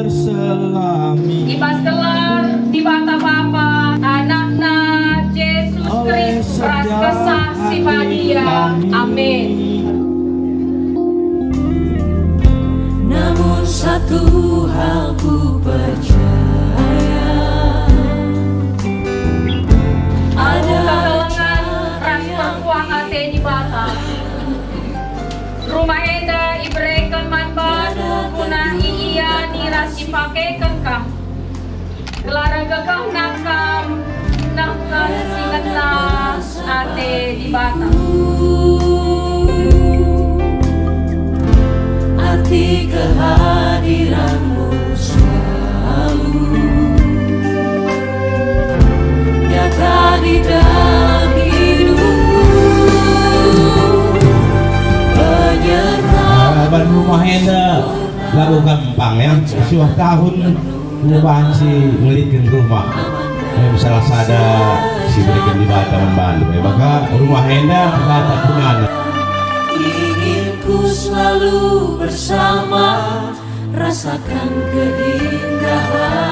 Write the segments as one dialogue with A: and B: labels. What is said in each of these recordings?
A: terselami
B: di paskelar di bata Bapa anakna Yesus Kristus praskesa sipadia. Amin.
C: Namun satu hal ku percaya, ada
B: Kalengan ras perkuah ate di bata rumah enda ibrekan manban punah iya nirasi pakekan kam gelara gagah nakam nakam singatlah ate di bata
C: arti kehadiranmu selalu nyata di dalam hidupku, penyertaan
D: Ban rumah enda lagu gampang ya, suah tahun perubahan si ngelitkan rumah salah sada si berikan di bata membantu maka rumah enda kata punana
C: ingin ku selalu bersama, rasakan keindahan.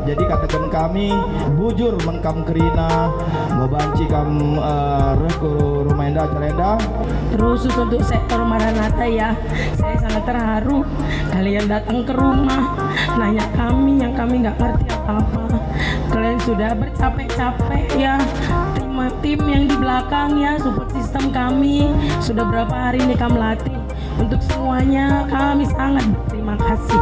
A: Jadi katakan kami bujur mengkam kerina ngobanci kam reku rumah enda cerenda.
E: Terus untuk sektor Maranatha ya, saya sangat terharu kalian datang ke rumah nanya kami yang kami nggak ngerti apa-apa. Kalian sudah bercapek-capek ya, tim yang di belakang ya, support system kami sudah berapa hari ini kami latih. Untuk semuanya kami sangat berterima kasih.